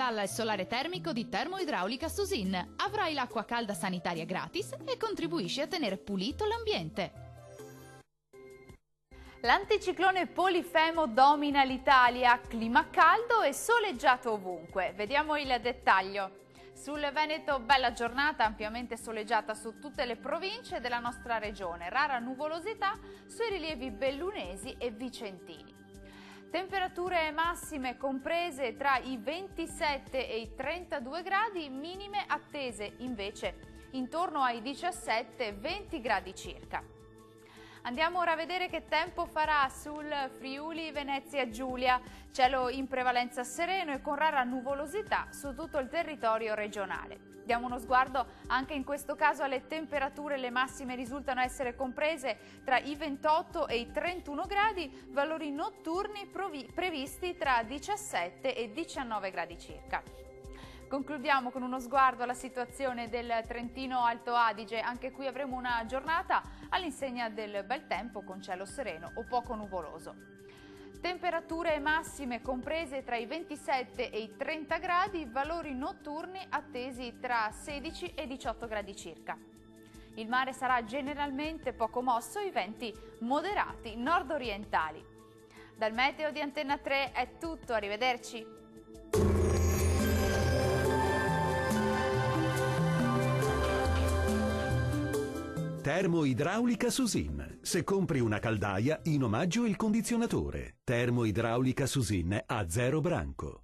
Installa il solare termico di Termoidraulica Susin. Avrai l'acqua calda sanitaria gratis e contribuisci a tenere pulito l'ambiente. L'anticiclone Polifemo domina l'Italia, clima caldo e soleggiato ovunque. Vediamo il dettaglio. Sul Veneto bella giornata ampiamente soleggiata su tutte le province della nostra regione, rara nuvolosità sui rilievi bellunesi e vicentini. Temperature massime comprese tra i 27 e i 32 gradi, minime attese invece intorno ai 17-20 gradi circa. Andiamo ora a vedere che tempo farà sul Friuli Venezia Giulia. Cielo in prevalenza sereno e con rara nuvolosità su tutto il territorio regionale. Diamo uno sguardo anche in questo caso alle temperature. Le massime risultano essere comprese tra i 28 e i 31 gradi, valori notturni previsti tra 17 e 19 gradi circa. Concludiamo con uno sguardo alla situazione del Trentino Alto Adige. Anche qui avremo una giornata all'insegna del bel tempo con cielo sereno o poco nuvoloso. Temperature massime comprese tra i 27 e i 30 gradi, valori notturni attesi tra 16 e 18 gradi circa. Il mare sarà generalmente poco mosso, i venti moderati nord-orientali. Dal meteo di Antenna 3 è tutto, arrivederci. Termoidraulica Susin. Se compri una caldaia, in omaggio il condizionatore. Termoidraulica Susin a zero branco.